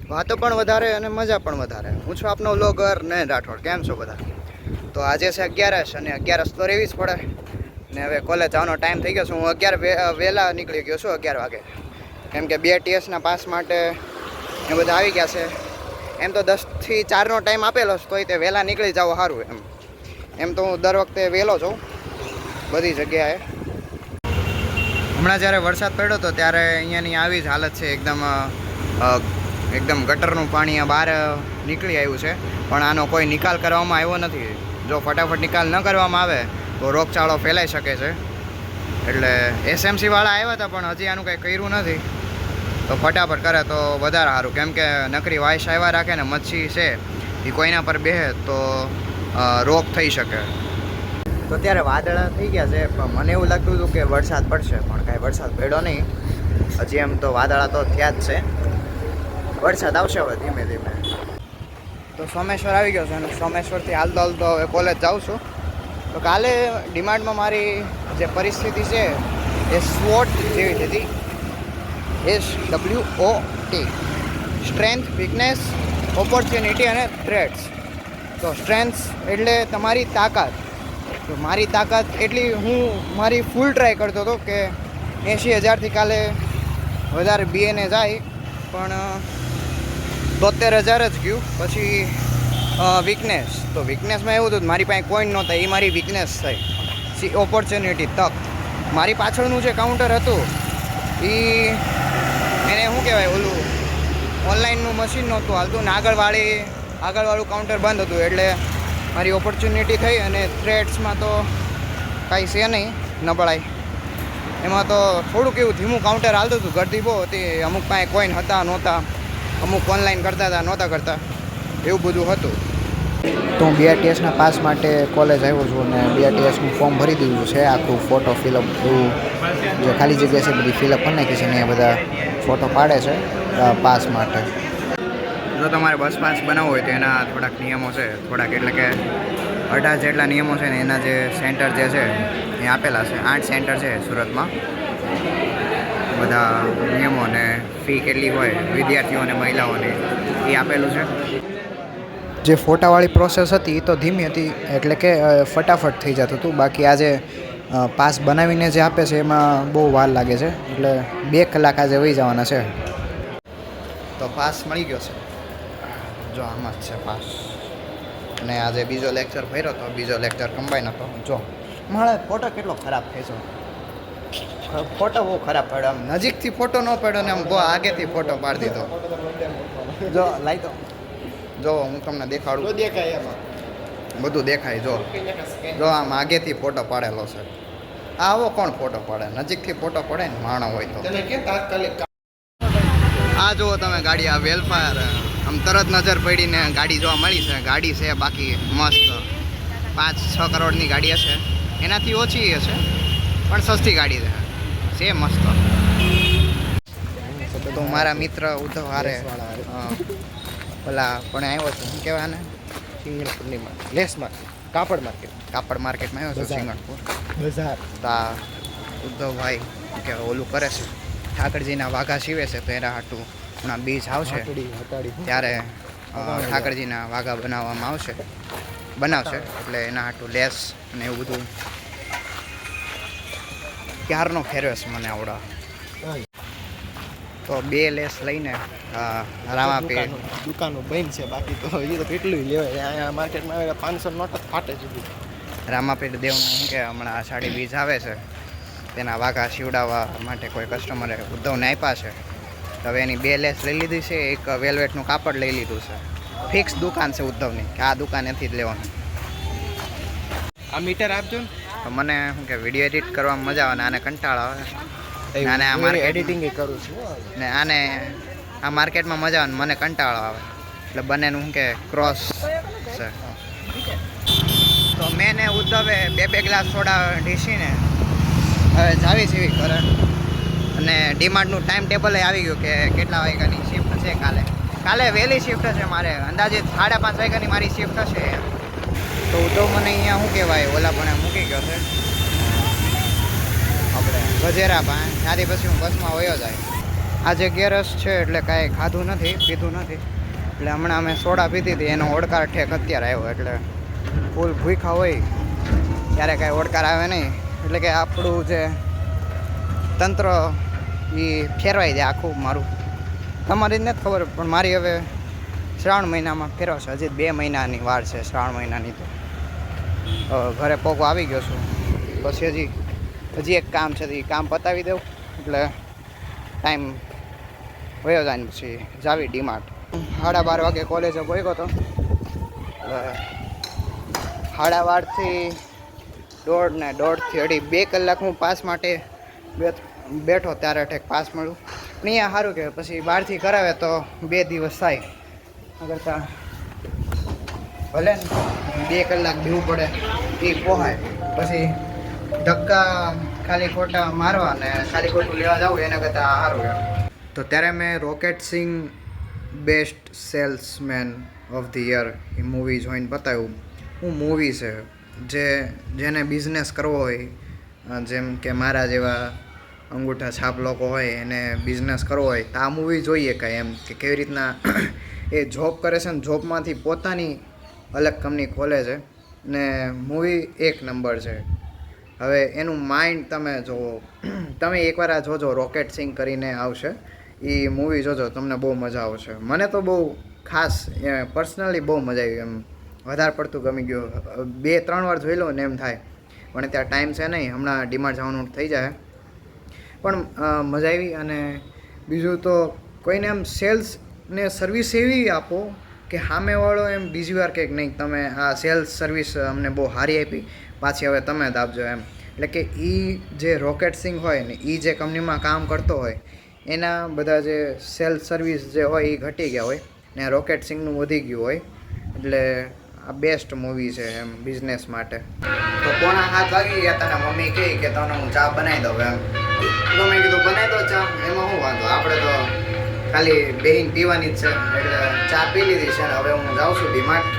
વાતો પણ વધારે અને મજા પણ વધારે. હું છું આપનો વ્લોગર નયન રાઠોડ. કેમ છો બધા? તો આજે છે 11 અને 11 તો રહેવી જ પડે ને. હવે કોલેજ જવાનો ટાઈમ થઈ ગયો છે. હું 11 વહેલા નીકળી ગયો છું 11 વાગે, કેમ કે BTSના પાસ માટે એ બધા આવી ગયા છે. એમ તો 10 થી 4નો ટાઈમ આપેલો છે, તોય તે વહેલા નીકળી જાવ સારું. એમ તો હું દર વખતે વહેલો છું બધી જગ્યાએ. હમણાં જ્યારે વરસાદ પડ્યો હતો ત્યારે અહીંયાની આવી જ હાલત છે. એકદમ ગટરનું પાણી આ બહાર નીકળી આવ્યું છે, પણ આનો કોઈ નિકાલ કરવામાં આવ્યો નથી. જો ફટાફટ નિકાલ ન કરવામાં આવે તો રોગચાળો ફેલાઈ શકે છે. એટલે SMC વાળા આવ્યા હતા, પણ હજી આનું કંઈ કર્યું નથી. તો ફટાફટ કરે તો વધારે સારું, કેમ કે નકરી વાયસ આવ્યા રાખે ને મચ્છી છે એ કોઈના પર બેસે તો રોગ થઈ શકે. તો અત્યારે વાદળા થઈ ગયા છે, પણ મને એવું લાગતું હતું કે વરસાદ પડશે, પણ કાંઈ વરસાદ પડ્યો નહીં. હજી એમ તો વાદળા તો થયા જ છે. વરસાદ આવશે હવે ધીમે ધીમે. તો સોમેશ્વર આવી ગયો છે અને સોમેશ્વરથી હાલતો હાલતો હવે કોલેજ જાઉં છું. તો કાલે ડિમાન્ડમાં મારી જે પરિસ્થિતિ છે એ SWOT જેવી હતી. SWOT, સ્ટ્રેન્થ, વીકનેસ, ઓપોર્ચ્યુનિટી અને થ્રેટ્સ. તો સ્ટ્રેન્થ એટલે તમારી તાકાત. તો મારી તાકાત એટલી હું મારી ફૂલ ટ્રાય કરતો હતો કે 80,000થી કાલે વધારે BNA જાય, પણ 73,000 જ ગયું. પછી વીકનેસ, તો વીકનેસમાં એવું હતું મારી પાસે કોઈન નહોતા, એ મારી વીકનેસ થઈ. ઓપોર્ચ્યુનિટી, તક. મારી પાછળનું જે કાઉન્ટર હતું એને શું કહેવાય, ઓલું ઓનલાઈનનું મશીન નહોતું હાલતું ને આગળવાળું કાઉન્ટર બંધ હતું, એટલે મારી ઓપોર્ચ્યુનિટી થઈ. અને થ્રેડ્સમાં તો કાંઈ છે નહીં નબળાઈ. એમાં તો થોડુંક એવું ધીમું કાઉન્ટર હાલતું હતું, ગરદી બહુ હતી. અમુક પાસે કોઈન હતા નહોતા, અમુક ઓનલાઈન કરતા હતા નહોતા કરતા, એવું બધું હતું. તો હું BTSના પાસ માટે કોલેજ આવ્યો છું અને BTSનું ફોર્મ ભરી દીધું છે. આખું ફોટો ફિલઅપ એવું જે ખાલી જગ્યા છે બધી ફિલઅપ કરી નાખી છે ને એ બધા ફોટો પાડે છે પાસ માટે. જો તમારે બસ પાસ બનાવવો હોય તો એના થોડાક નિયમો છે, એટલે કે 18 જેટલા નિયમો છે ને એના જે સેન્ટર જે છે એ આપેલા છે. 8 સેન્ટર છે સુરતમાં. બધા નિયમો અને ફી કેટલી હોય વિદ્યાર્થીઓ અને મહિલાઓને એ આપેલું છે. જે ફોટાવાળી પ્રોસેસ હતી એ તો ધીમી હતી, એટલે કે ફટાફટ થઈ જતું હતું. બાકી આજે પાસ બનાવીને જે આપે છે એમાં બહુ વાર લાગે છે, એટલે 2 કલાક આજે વહી જવાના છે. તો પાસ મળી ગયો છે. જો આમાં જ છે પાસ. અને આજે બીજો લેક્ચર ભર્યો હતો, બીજો લેક્ચર કમ્બાઈન હતો. જો મારે ફોટો કેટલો ખરાબ થઈ છે. ફોટો બહુ ખરાબ પડ્યો. આમ નજીકથી ફોટો ન પડ્યો ને આમ બહુ આગેથી ફોટો પાડી દીધો. જો લાઈ દો, જો હું તમને દેખાડું, બધું દેખાય. જો આમ આગેથી ફોટો પાડેલો છે. આવો કોણ ફોટો પાડે? નજીકથી ફોટો પડે ને માણો હોય તો. આ જુઓ તમે ગાડી, આ વેલફાયર. આમ તરત નજર પડીને ગાડી જોવા મળી છે. ગાડી છે બાકી મસ્ત 5-6 કરોડની ગાડી હશે, એનાથી ઓછી હશે, પણ સસ્તી ગાડી છે મસ્ત. તો મારા મિત્ર ઉદ્ધવ હારે ઓલા પણ આવ્યો છું, શું કહેવાય ને, સિંગણપુરની લેસમાં કાપડ માર્કેટમાં આવ્યો છું, સિંગણપુર બજાર. તા ઉદ્ધવભાઈ કે ઓલું કરે છે, ઠાકરજીના વાઘા સીવે છે. તો એના હાટું હમણાં બીજ આવશે ત્યારે ઠાકરજીના વાઘા બનાવશે, એટલે એના હાટું લેસ અને એવું બધું ક્યારનો ફેરવે છે મને આવડા. તો 2 લેસ લઈને રામાપીર દુકાનો બંધ છે, બાકી તો એ તો કેટલું લેવાય. અહીંયા માર્કેટમાં 500 નોટ જ ફાટે છે. રામાપીર દેવનું શું કે હમણાં અષાઢી બીજ આવે છે, તેના વાઘા સીવડાવવા માટે કોઈ કસ્ટમરે ઉદ્ધવને આપ્યા છે. તો હવે એની 2 લેસ લઈ લીધી છે, એક વેલ્વેટનું કાપડ લઈ લીધું છે. ફિક્સ દુકાન છે ઉદ્ધવની કે આ દુકાનેથી જ લેવાનું. આ મીટર આપજો ને. તો મને શું કે વિડીયો એડિટ કરવામાં મજા આવે ને આને કંટાળો આવે. આને આ માર્કેટ એડિટિંગ કરું છું ને આને આ માર્કેટમાં મજા આવે ને મને કંટાળો આવે, એટલે બંનેનું શું કે ક્રોસ છે. તો મેં ને ઉદ્ધવે 2 ગ્લાસ સોડા ઢીસીને હવે જાવી છે ઘરે. અને ડીમાર્ટનું ટાઈમ ટેબલ આવી ગયું કે કેટલા વાગ્યાની શિફ્ટ છે કાલે વહેલી શિફ્ટ છે મારે. અંદાજે 5:30 વાગ્યાની મારી શિફ્ટ છે. તો ઉદ્ધવ મને અહીંયા શું કહેવાય ઓલા પણ મૂકી ગયો છે આપણે ગજેરા પાસે. ત્યાંથી પછી હું બસમાં વયો જાય. આજે અગિયારસ છે એટલે કાંઈ ખાધું નથી, પીધું નથી. એટલે હમણાં અમે સોડા પીધી હતી, એનો ઓડકાર ઠેક અત્યારે આવ્યો. એટલે ફૂલ ભૂખ્યા હોય ત્યારે કાંઈ ઓડકાર આવે નહીં. એટલે કે આપણું જે તંત્ર એ ફેરવાઈ જાય આખું મારું. તમારી જ નથી ખબર, પણ મારી હવે શ્રાવણ મહિનામાં ફેરવશે. હજી 2 મહિનાની વાર છે શ્રાવણ મહિનાની. તો ઘરે પોગો આવી ગયો છું. પછી હજી એક કામ છે, એ કામ પતાવી દઉં એટલે ટાઈમ વયો જાય ને પછી જાવી ડીમાર્ટ. 12:30 વાગે કોલેજે પહોંચ્યો હતો. એટલે 12:30થી 1:30 ને 1:30થી 2.5 કલાક હું પાસ માટે બેઠો ત્યારે ઠેક પાસ મળ્યું. પણ અહીંયા સારું કે પછી બહારથી કરાવે તો 2 દિવસ થાય. કરતાં ભલે ને 2 કલાક દેવું પડે એ પોહાય. પછી ધક્કા ખાલી ખોટા મારવા ને ખાલી ખોટું લેવા જવું એના કરતાં સારું એમ. તો ત્યારે મેં rocket Singh best salesman of the year એ મૂવી જોઈને બતાવ્યું. હું મૂવી છે જેને બિઝનેસ કરવો હોય, જેમ કે મારા જેવા અંગૂઠા છાપ લોકો હોય એને બિઝનેસ કરવો હોય તો આ મૂવી જોઈએ કાંઈ એમ કે કેવી રીતના એ જોબ કરે છે ને જોબમાંથી પોતાની અલગ કંપની ખોલે છે ને મૂવી એક નંબર છે. હવે એનું માઇન્ડ તમે જોવો, તમે એકવાર આ જોજો, રોકેટ સિંગ કરીને આવશે એ મૂવી જોજો, તમને બહુ મજા આવશે. મને તો બહુ ખાસ પર્સનલી બહુ મજા આવી, એમ વધારે પડતું ગમી ગયું. 2-3 વાર જોઈ લો ને એમ થાય, પણ ત્યાં ટાઈમ છે નહીં, હમણાં ડીમાર્ટ જવાનું થઈ જાય. પણ મજા આવી. અને બીજું તો કોઈને એમ સેલ્સ ને સર્વિસ એવી આપો કે સામેવાળો એમ બીજી વાર કંઈક નહીં તમે આ સેલ્સ સર્વિસ અમને બહુ સારી આપી, પાછી હવે તમે જ આપજો એમ. એટલે કે એ જે રોકેટ સિંગ હોય ને એ જે કંપનીમાં કામ કરતો હોય એના બધા જે સેલ્સ સર્વિસ જે હોય એ ઘટી ગયા હોય ને રોકેટ સિંગનું વધી ગયું હોય. એટલે આ બેસ્ટ મૂવી છે એમ બિઝનેસ માટે. તો 7:45 વાગી ગયા તને મમ્મી કહે કે તને હું ચા બનાવી દઉં એમ. તો મેં કીધું બનાવી દો ચા, એમાં શું વાંધો, આપણે તો ખાલી બેહીને પીવાની જ છે. એટલે ચા પી લીધી છે ને હવે હું જાઉં છું ડીમાર્ટ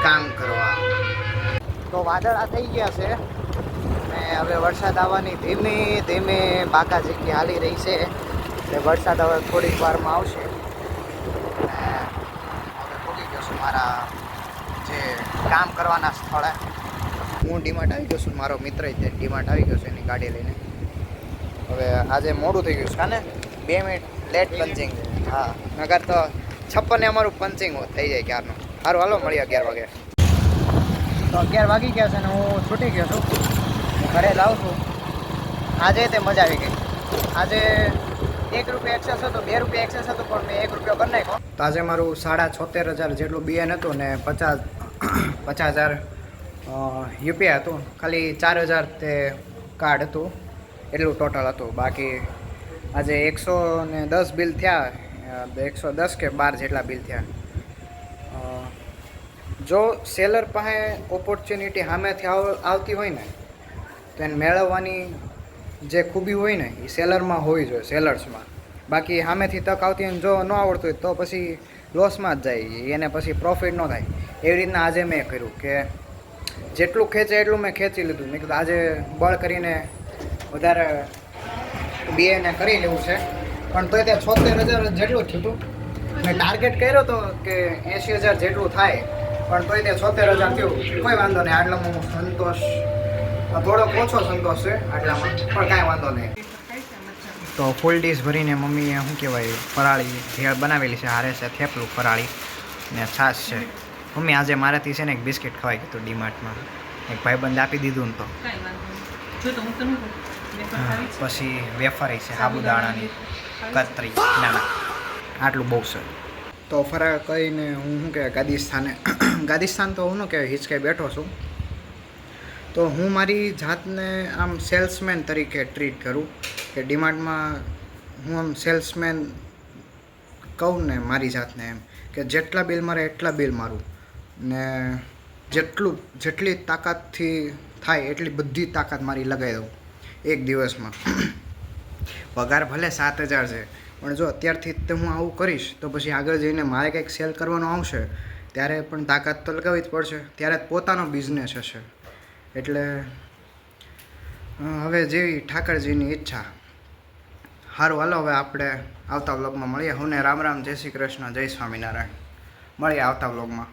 કામ કરવા. તો વાદળા થઈ ગયા છે ને હવે વરસાદ આવવાની ધીમે ધીમે બાકાજીકી હાલી રહી છે. એટલે વરસાદ હવે થોડીક વારમાં આવશે. અને હવે પહોંચી ગયો છું મારા જે કામ કરવાના સ્થળે. હું ડીમાર્ટ આવી ગયો છું, મારો મિત્ર તે ડીમાર્ટ આવી ગયો છે એની ગાડી લઈને. હવે આજે મોડું થઈ ગયું છે ને 2 મિનિટ લેટ પંચિંગ. હા, નગર તો 56 અમારું પંચિંગ થઈ જાય ક્યારનું. સારું, હાલો મળીએ 11 વાગે. તો 11 વાગી ગયા છે ને હું છૂટી ગયો છું, ઘરે જાઉં છું. આજે તે મજા આવી ગઈ. આજે 1 રૂપિયા એક્સેસ હતો, 2 રૂપિયા એક્સેસ હતો, પણ મેં 1 રૂપિયો કરી નાખ્યો. તો આજે મારું 76,000 જેટલું બીએન હતું ને 50,000 યુપીઆઈ હતું. ખાલી 4,000 તે કાર્ડ હતું, એટલું ટોટલ હતું. બાકી આજે 110 બિલ થયા, 110 કે 12 જેટલા બિલ થયા. જો સેલર પાસે ઓપોર્ચ્યુનિટી સામેથી આવતી હોય ને તો એને મેળવવાની જે ખૂબી હોય ને એ સેલરમાં હોવી જોઈએ, સેલર્સમાં. બાકી સામેથી તક આવતી હોય જો ન આવડતું હોય તો પછી લોસમાં જ જાય, એને પછી પ્રોફિટ ન થાય. એવી રીતના આજે મેં કર્યું કે જેટલું ખેંચે એટલું મેં ખેંચી લીધું. મેં કીધું આજે બળ કરીને વધારે બીએને કરી લેવું છે. પણ તોય ત્યાં 76,000 જેટલું થયું હતું. મેં ટાર્ગેટ કર્યો હતો કે 80,000 જેટલું થાય, પણ તોય ત્યાં 76,000 થયું. કોઈ વાંધો નહીં, આટલામાં હું સંતોષ, થોડોક ઓછો સંતોષ છે આટલામાં, પણ કાંઈ વાંધો નહીં. તો ફૂલ ડીશ ભરીને મમ્મીએ શું કહેવાય ફરાળી ભેળ બનાવેલી છે. હારે છે થેપલું ફરાળી ને છાશ છે. મમ્મી આજે મારાથી છે ને એક બિસ્કિટ ખવાઈ ગયું હતું ડીમાર્ટમાં, એક ભાઈબંધ આપી દીધું ને તો. પછી વેફર છે સાબુદાણાની કતરી, નાના આટલું બહુ છે. તો ફરાળ કરીને હું શું કહેવાય ગાદિસ્તાન તો હું શું કહેવાય હિચકાઈ બેઠો છું. તો હું મારી જાતને આમ સેલ્સમેન તરીકે ટ્રીટ કરું કે ડીમાર્ટમાં હું આમ સેલ્સમેન કહું ને મારી જાતને એમ કે જેટલા બિલ મારે એટલા બિલ મારું ને જેટલી તાકાતથી થાય એટલી બધી તાકાત મારી લગાવી દઉં એક દિવસમાં. પગાર ભલે 7,000 છે, પણ જો અત્યારથી જ હું આવું કરીશ તો પછી આગળ જઈને મારે કંઈક સેલ કરવાનો આવશે ત્યારે પણ તાકાત તો લગાવવી જ પડશે, ત્યારે જ પોતાનો બિઝનેસ હશે. એટલે હવે જેવી ઠાકરજીની ઈચ્છા. સારું હાલો હવે આપણે આવતા વ્લોગમાં મળીએ. હું ને રામ રામ, જય શ્રી કૃષ્ણ, જય સ્વામિનારાયણ. મળીએ આવતા વ્લોગમાં.